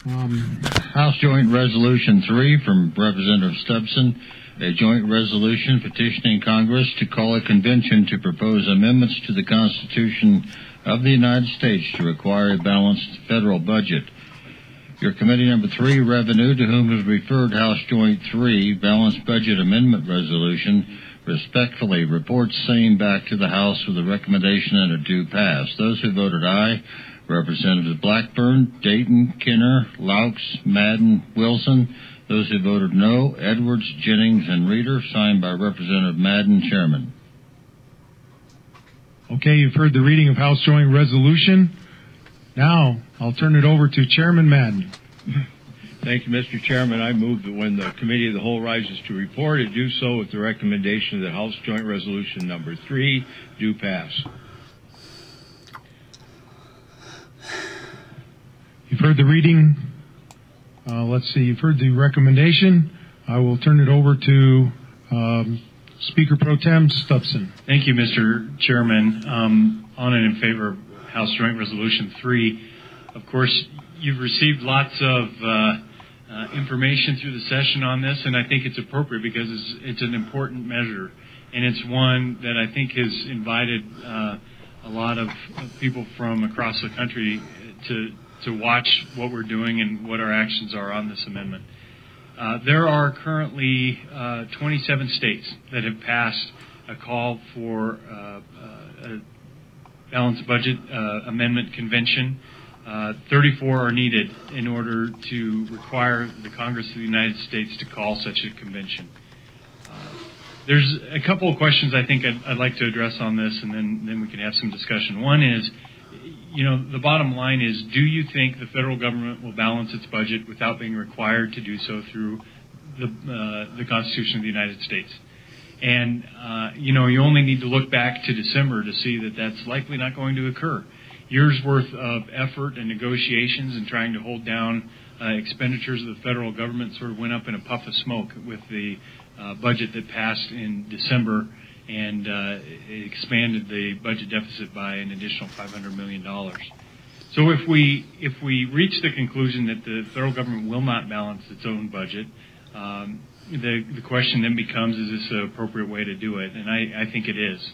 House Joint Resolution 3 from Representative Stubson, a joint resolution petitioning Congress to call a convention to propose amendments to the Constitution of the United States to require a balanced federal budget. Your Committee Number 3, Revenue, to whom is referred House Joint 3, Balanced Budget Amendment Resolution, respectfully reports same back to the House with a recommendation and a due pass. Those who voted aye: Representatives Blackburn, Dayton, Kinner, Laux, Madden, Wilson. Those who voted no: Edwards, Jennings, and Reeder. Signed by Representative Madden, Chairman. Okay, you've heard the reading of House Joint Resolution. Now, I'll turn it over to Chairman Madden. Thank you, Mr. Chairman. I move that when the Committee of the Whole rises to report, it do so with the recommendation that House Joint Resolution Number 3 do pass. You've heard the reading. You've heard the recommendation. I will turn it over to Speaker Pro Tem Stubson. Thank you, Mr. Chairman. On and in favor of House Joint Resolution 3. Of course, you've received lots of information through the session on this, and I think it's appropriate because it's an important measure, and it's one that I think has invited a lot of people from across the country to watch what we're doing and what our actions are on this amendment. There are currently 27 states that have passed a call for a balanced budget amendment convention. 34 are needed in order to require the Congress of the United States to call such a convention. There's a couple of questions I think I'd like to address on this, and then we can have some discussion. One is, the bottom line is, do you think the federal government will balance its budget without being required to do so through the Constitution of the United States? And, you only need to look back to December to see that that's likely not going to occur. Years worth of effort and negotiations and trying to hold down expenditures of the federal government sort of went up in a puff of smoke with the budget that passed in December, and it expanded the budget deficit by an additional $500 million. So if we reach the conclusion that the federal government will not balance its own budget, the question then becomes, is this an appropriate way to do it? And I think it is.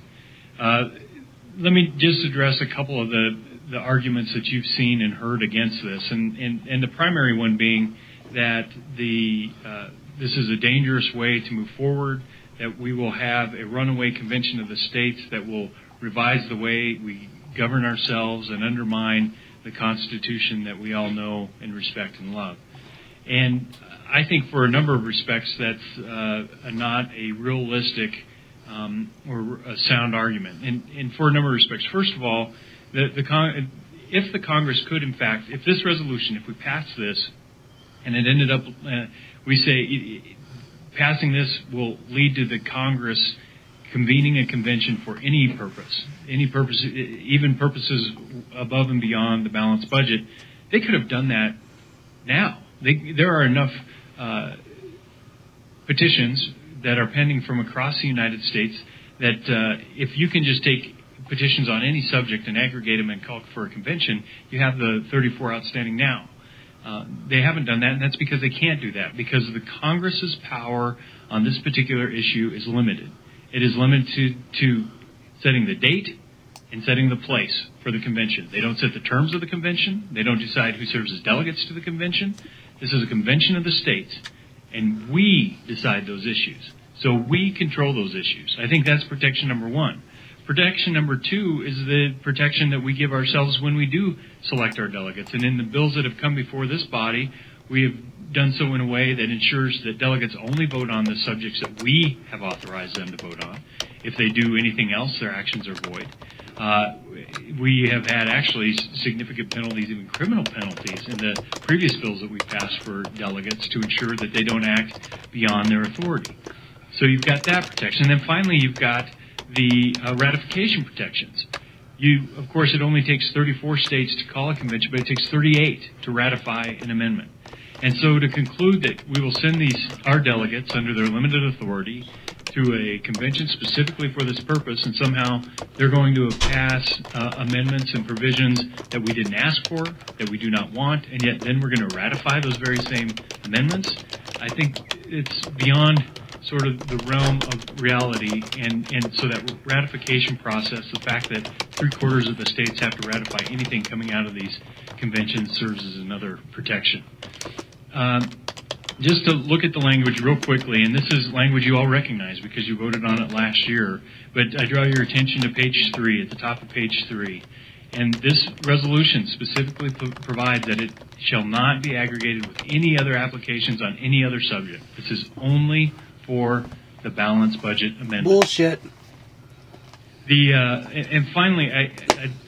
Let me just address a couple of the arguments that you've seen and heard against this, and the primary one being that this is a dangerous way to move forward, that we will have a runaway convention of the states that will revise the way we govern ourselves and undermine the Constitution that we all know and respect and love. And I think for a number of respects that's not a realistic or a sound argument, and for a number of respects. First of all, if the Congress could, in fact, if this resolution, if we pass this, and it ended up, we say passing this will lead to the Congress convening a convention for any purpose, even purposes above and beyond the balanced budget, they could have done that now. There are enough petitions that are pending from across the United States that if you can just take petitions on any subject and aggregate them and call for a convention, you have the 34 outstanding now. They haven't done that, and that's because they can't do that, because the Congress's power on this particular issue is limited. It is limited to setting the date and setting the place for the convention. They don't set the terms of the convention. They don't decide who serves as delegates to the convention. This is a convention of the states, and we decide those issues. So we control those issues. I think that's protection number one. Protection number two is the protection that we give ourselves when we do select our delegates. And in the bills that have come before this body, we have done so in a way that ensures that delegates only vote on the subjects that we have authorized them to vote on. If they do anything else, their actions are void. We have had actually significant penalties, even criminal penalties, in the previous bills that we've passed for delegates to ensure that they don't act beyond their authority. So you've got that protection. And then finally, you've got the ratification protections. Of course, it only takes 34 states to call a convention, but it takes 38 to ratify an amendment. And so to conclude that we will send our delegates under their limited authority through a convention specifically for this purpose, and somehow they're going to pass amendments and provisions that we didn't ask for, that we do not want, and yet then we're going to ratify those very same amendments. I think it's beyond sort of the realm of reality, and so that ratification process, the fact that 3/4 of the states have to ratify anything coming out of these conventions serves as another protection. Just to look at the language real quickly, and this is language you all recognize because you voted on it last year, but I draw your attention to page 3, at the top of page 3. And this resolution specifically provides that it shall not be aggregated with any other applications on any other subject. This is only for the balanced budget amendment. Bullshit. And finally, I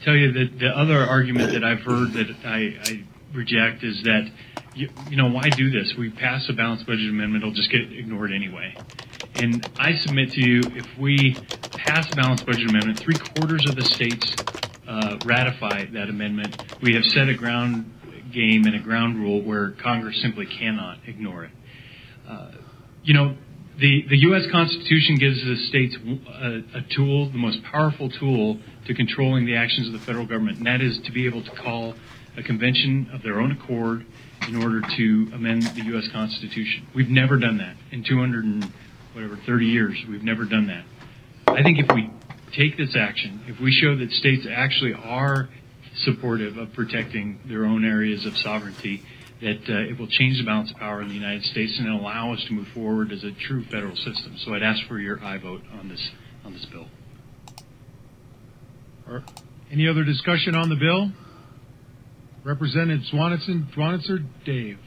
tell you that the other argument that I've heard that I reject is that, you know, why do this? We pass a balanced budget amendment, it'll just get ignored anyway. And I submit to you, if we pass a balanced budget amendment, 3/4 of the states ratify that amendment, we have set a ground game and a ground rule where Congress simply cannot ignore it. You know, the U.S. Constitution gives the states a tool, the most powerful tool to controlling the actions of the federal government, and that is to be able to call a convention of their own accord in order to amend the U.S. Constitution. We've never done that in 30 years. We've never done that. I think if we take this action, if we show that states actually are supportive of protecting their own areas of sovereignty, that it will change the balance of power in the United States and allow us to move forward as a true federal system. So I'd ask for your aye vote on this bill. Any other discussion on the bill? Representative Swanitzer, Dave.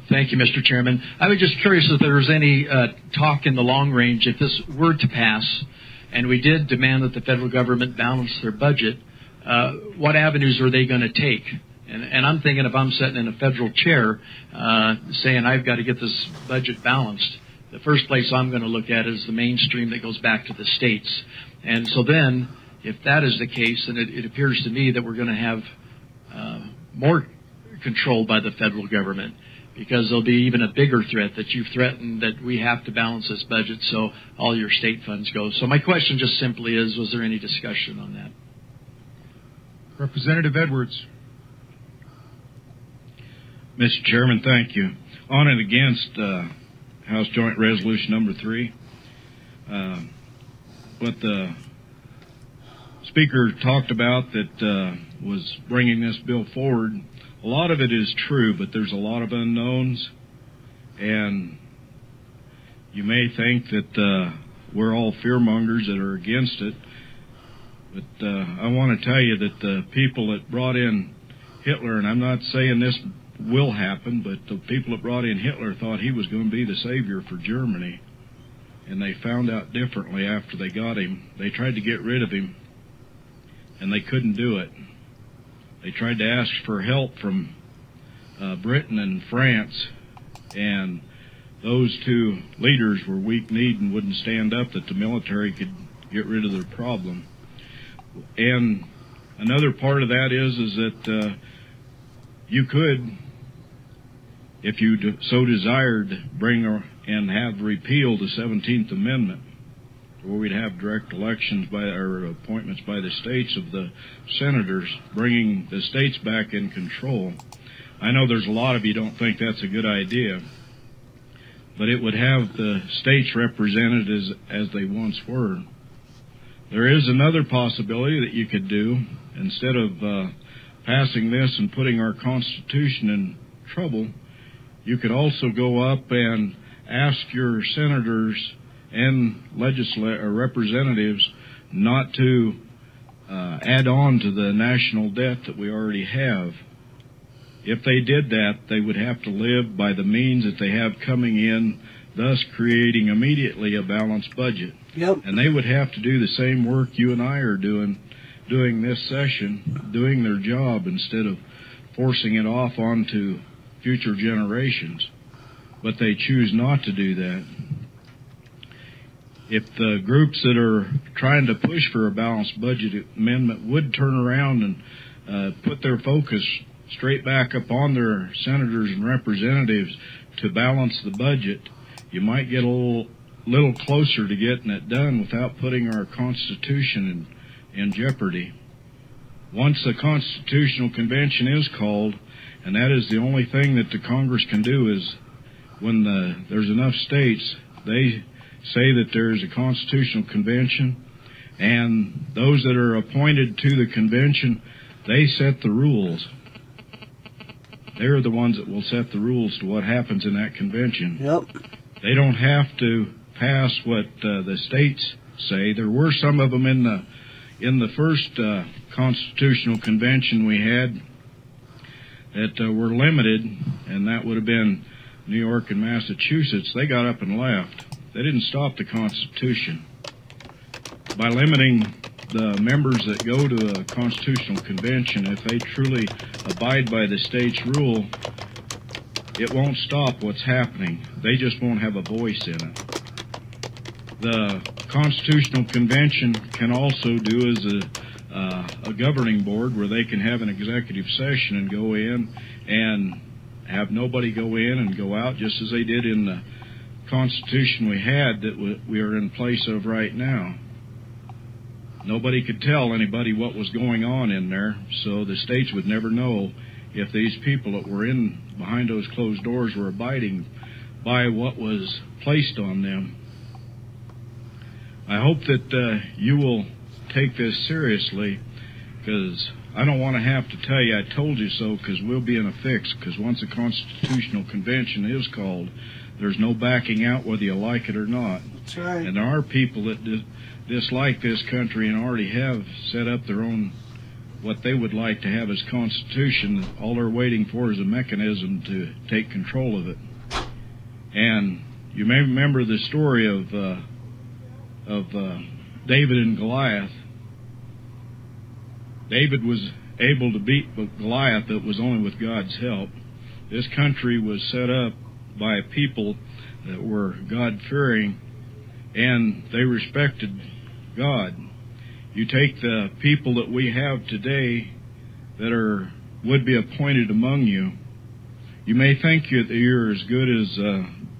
Thank you, Mr. Chairman. I was just curious if there was any talk in the long range, if this were to pass, and we did demand that the federal government balance their budget, what avenues are they going to take? And I'm thinking if I'm sitting in a federal chair saying I've got to get this budget balanced, the first place I'm going to look at is the mainstream that goes back to the states. And so then, if that is the case, then it appears to me that we're going to have more control by the federal government, because there'll be even a bigger threat that you've threatened that we have to balance this budget so all your state funds go. So my question just simply is, was there any discussion on that? Representative Edwards. Mr. Chairman, thank you. On and against House Joint Resolution number 3, what the Speaker talked about that was bringing this bill forward, a lot of it is true, but there's a lot of unknowns, and you may think that we're all fearmongers that are against it, but I want to tell you that the people that brought in Hitler, and I'm not saying this will happen, but the people that brought in Hitler thought he was going to be the savior for Germany, and they found out differently after they got him. They tried to get rid of him, and they couldn't do it. They tried to ask for help from Britain and France, and those two leaders were weak-kneed and wouldn't stand up that the military could get rid of their problem. And another part of that is that you could, if you so desired, bring and have repealed the 17th Amendment, where we'd have direct elections by or appointments by the states of the senators, bringing the states back in control. I know there's a lot of you don't think that's a good idea, but it would have the states represented as they once were. There is another possibility that you could do. Instead of passing this and putting our Constitution in trouble, you could also go up and ask your senators and representatives not to add on to the national debt that we already have. If they did that, they would have to live by the means that they have coming in, thus creating immediately a balanced budget. Yep. And they would have to do the same work you and I are doing this session, doing their job instead of forcing it off onto future generations. But they choose not to do that. If the groups that are trying to push for a balanced budget amendment would turn around and put their focus straight back upon their senators and representatives to balance the budget, you might get a little little closer to getting it done without putting our Constitution in jeopardy. Once the Constitutional Convention is called, and that is the only thing that the Congress can do, is when there's enough states, they say that there's a Constitutional Convention, and those that are appointed to the convention, they set the rules. They're the ones that will set the rules to what happens in that convention. Yep. They don't have to pass what the states say. There were some of them in the first Constitutional Convention we had that were limited, and that would have been New York and Massachusetts. They got up and left. They didn't stop the Constitution. By limiting the members that go to a Constitutional Convention, if they truly abide by the state's rule, it won't stop what's happening. They just won't have a voice in it. The Constitutional Convention can also do as a governing board, where they can have an executive session and go in and have nobody go in and go out, just as they did in the Constitution we had that we are in place of right now. Nobody could tell anybody what was going on in there, so the states would never know if these people that were in behind those closed doors were abiding by what was placed on them. I hope that you will take this seriously, because I don't want to have to tell you I told you so, because we'll be in a fix, because once a Constitutional Convention is called, there's no backing out whether you like it or not. That's right. And there are people that dislike this country and already have set up their own, what they would like to have as Constitution. All they're waiting for is a mechanism to take control of it. And you may remember the story of David and Goliath. David was able to beat Goliath, but it was only with God's help. This country was set up by people that were God-fearing, and they respected God. You take the people that we have today that would be appointed among you. You may think that you're as good as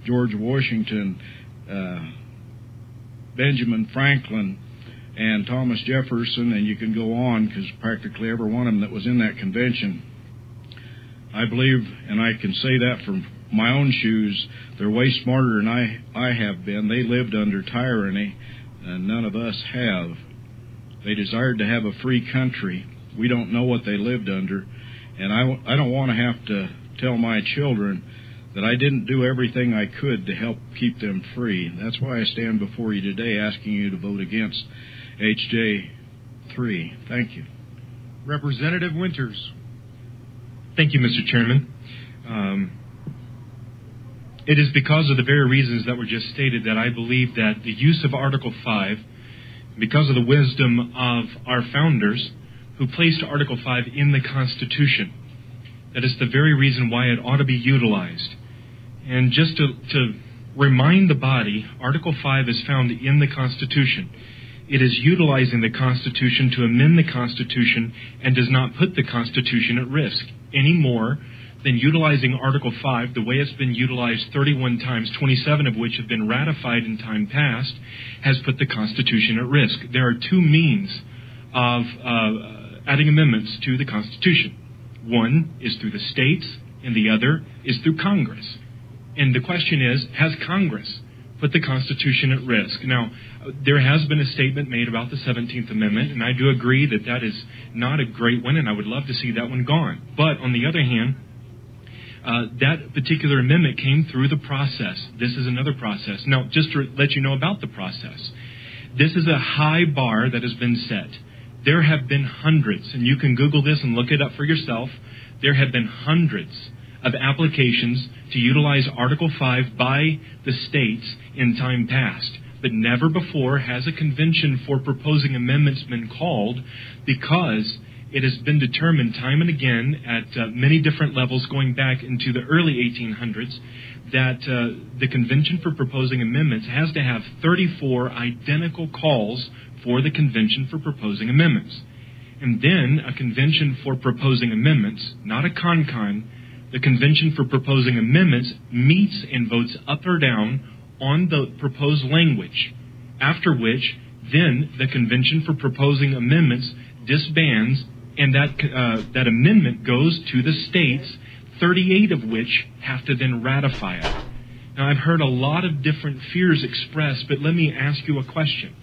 George Washington, Benjamin Franklin, and Thomas Jefferson, and you can go on, because practically every one of them that was in that convention. I believe, and I can say that from my own shoes, they're way smarter than I have been. They lived under tyranny, and none of us have. They desired to have a free country. We don't know what they lived under, and I don't want to have to tell my children that I didn't do everything I could to help keep them free. That's why I stand before you today asking you to vote against H.J. 3. Thank you. Representative Winters. Thank you, Mr. Chairman. It is because of the very reasons that were just stated that I believe that the use of Article 5, because of the wisdom of our founders who placed Article 5 in the Constitution, that is the very reason why it ought to be utilized. And just to remind the body, Article 5 is found in the Constitution. It is utilizing the Constitution to amend the Constitution and does not put the Constitution at risk any more than utilizing Article 5 the way it's been utilized 31 times, 27 of which have been ratified in time past, has put the Constitution at risk. There are two means of adding amendments to the Constitution. One is through the states, and the other is through Congress. And the question is, has Congress put the Constitution at risk? Now, there has been a statement made about the 17th Amendment, and I do agree that that is not a great one, and I would love to see that one gone. But on the other hand, that particular amendment came through the process. This is another process. Now, just to let you know about the process, this is a high bar that has been set. There have been hundreds, and you can Google this and look it up for yourself. There have been hundreds of applications to utilize Article 5 by the states in time past. But never before has a convention for proposing amendments been called, because it has been determined time and again at many different levels going back into the early 1800s that the Convention for Proposing Amendments has to have 34 identical calls for the Convention for Proposing Amendments. And then a Convention for Proposing Amendments, not a con-con, the Convention for Proposing Amendments meets and votes up or down on the proposed language, after which then the Convention for Proposing Amendments disbands, and that amendment goes to the states, 38 of which have to then ratify it. Now, I've heard a lot of different fears expressed, but let me ask you a question.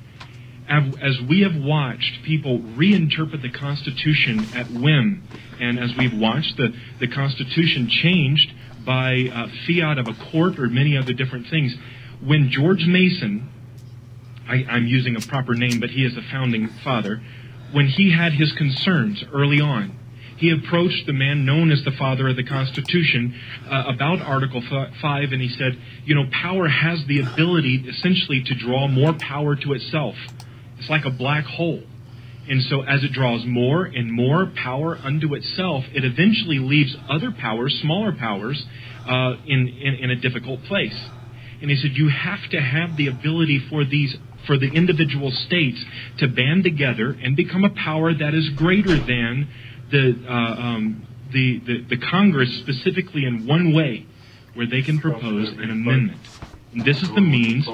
As we have watched people reinterpret the Constitution at whim, and as we've watched the Constitution changed by fiat of a court or many other different things, when George Mason, I'm using a proper name, but he is a founding father, when he had his concerns early on, he approached the man known as the father of the Constitution about Article 5, and he said, power has the ability essentially to draw more power to itself. It's like a black hole. And so as it draws more and more power unto itself, it eventually leaves other powers, smaller powers, in a difficult place. And he said, you have to have the ability for the individual states to band together and become a power that is greater than the Congress, specifically in one way, where they can propose an amendment. And this is the means.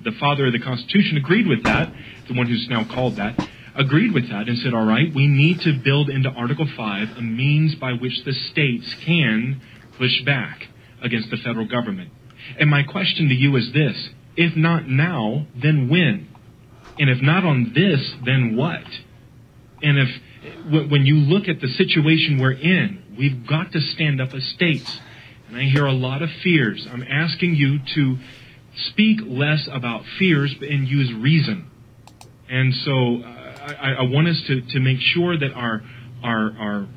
The father of the Constitution agreed with that, the one who's now called that, agreed with that and said, all right, we need to build into Article 5 a means by which the states can push back against the federal government. And my question to you is this: if not now, then when? And if not on this, then what? And when you look at the situation we're in, we've got to stand up as states. And I hear a lot of fears. I'm asking you to speak less about fears and use reason. And so I want us to make sure that our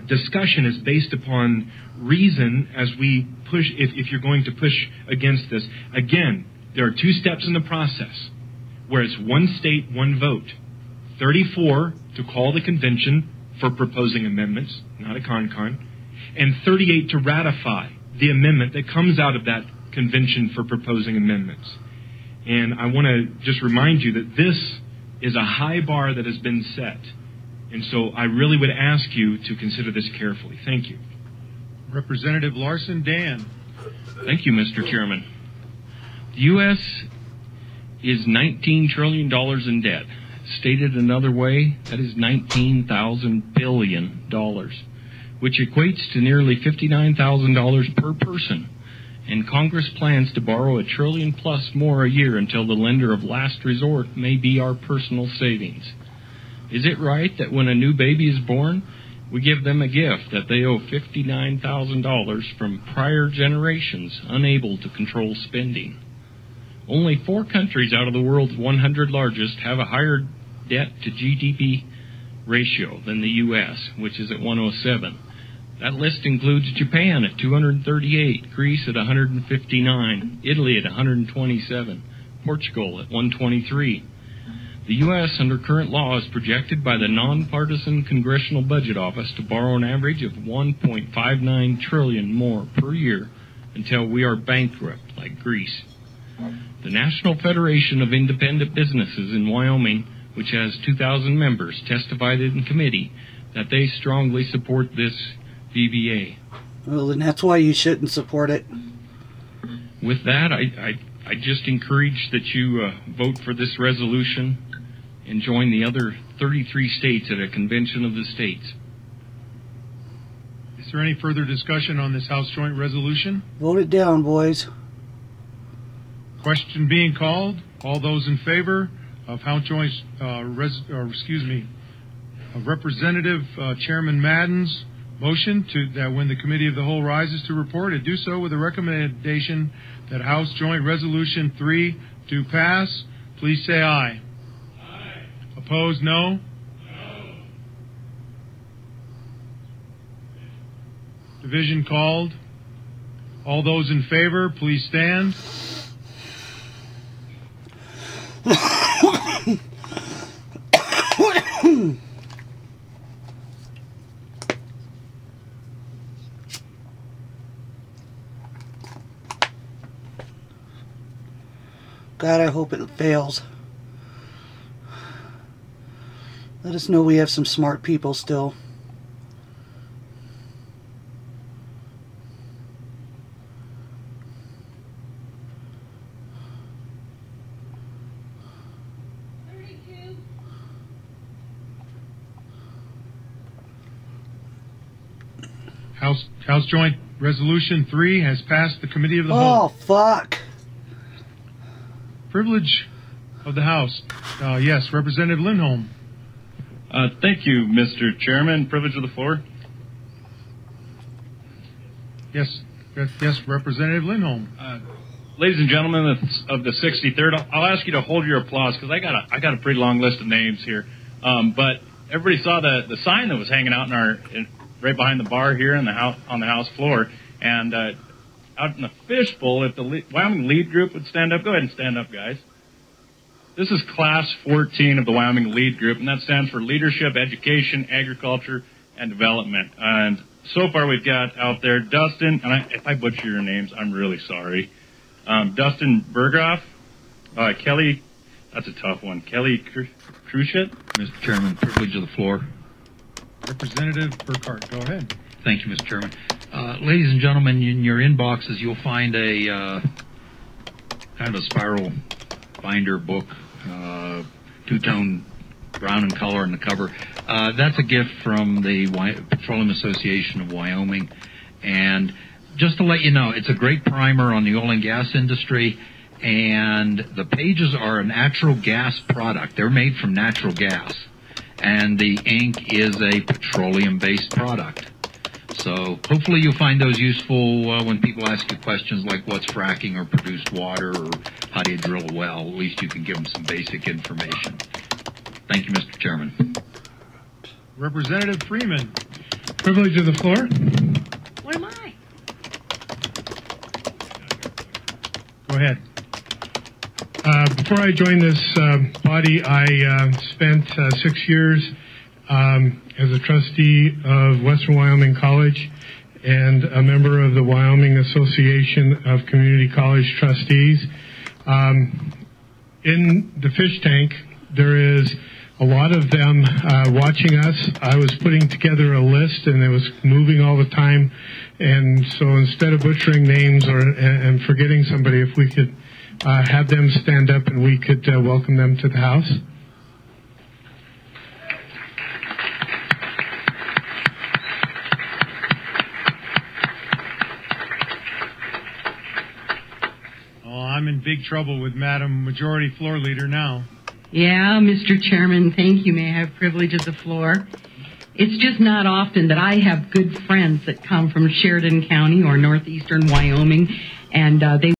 discussion is based upon reason as we push, if you're going to push against this. Again, there are two steps in the process where it's one state, one vote. 34 to call the convention for proposing amendments, not a con-con, and 38 to ratify the amendment that comes out of that convention for proposing amendments. And I want to just remind you that this is a high bar that has been set. And so I really would ask you to consider this carefully. Thank you. Representative Larson, Dan. Thank you, Mr. Chairman. The U.S. is $19 trillion in debt. Stated another way, that is $19,000 billion, which equates to nearly $59,000 per person. And Congress plans to borrow $1 trillion plus more a year until the lender of last resort may be our personal savings. Is it right that when a new baby is born, we give them a gift that they owe $59,000 from prior generations unable to control spending? Only 4 countries out of the world's 100 largest have a higher debt to GDP ratio than the U.S., which is at 107. That list includes Japan at 238, Greece at 159, Italy at 127, Portugal at 123. The U.S., under current law, is projected by the Nonpartisan Congressional Budget Office to borrow an average of $1.59 trillion more per year until we are bankrupt like Greece. The National Federation of Independent Businesses in Wyoming, which has 2,000 members, testified in committee that they strongly support this VBA. Well, then that's why you shouldn't support it. With that, I just encourage that you vote for this resolution and join the other 33 states at a convention of the states. Is there any further discussion on this House Joint Resolution? Vote it down, boys. Question being called. All those in favor of House Joint, Representative Chairman Madden's motion that when the Committee of the Whole rises to report, it do so with a recommendation that House Joint Resolution 3 to pass, please say aye. Aye. Opposed, no? No. Division called. All those in favor, please stand. God, I hope it fails. Let us know we have some smart people still. House Joint Resolution 3 has passed the Committee of the Whole. Oh, fuck. Privilege of the House. Yes, Representative Lindholm. Thank you, Mr. Chairman. Privilege of the floor. Yes, Representative Lindholm. Ladies and gentlemen of the 63rd, I'll ask you to hold your applause because I got a pretty long list of names here. But everybody saw the sign that was hanging out right behind the bar here in the house on the House floor, and out in the fishbowl. If the Wyoming Lead Group would stand up, go ahead and stand up, guys. This is Class 14 of the Wyoming Lead Group, and that stands for Leadership, Education, Agriculture, and Development. And so far we've got out there Dustin, and if I butcher your names, I'm really sorry. Dustin Berghoff, Kelly, that's a tough one, Kelly Cruchet. Mr. Chairman, privilege of the floor. Representative Burkhart, go ahead. Thank you, Mr. Chairman. Ladies and gentlemen, in your inboxes you'll find a kind of a spiral binder book, two-tone brown in color in the cover. That's a gift from the Petroleum Association of Wyoming. And just to let you know, it's a great primer on the oil and gas industry, and the pages are a natural gas product. They're made from natural gas, and the ink is a petroleum-based product. So hopefully you'll find those useful when people ask you questions like what's fracking or produced water or how do you drill a well. At least you can give them some basic information. Thank you, Mr. Chairman. Representative Freeman. Privilege of the floor. What am I? Go ahead. Before I joined this body, I spent 6 years as a trustee of Western Wyoming College and a member of the Wyoming Association of Community College Trustees. In the fish tank, there is a lot of them watching us. I was putting together a list, and it was moving all the time. And so instead of butchering names and forgetting somebody, if we could have them stand up and we could welcome them to the House. I'm in big trouble with Madam Majority Floor Leader now. Yeah, Mr. Chairman, thank you. May I have privilege of the floor? It's just not often that I have good friends that come from Sheridan County or northeastern Wyoming, and they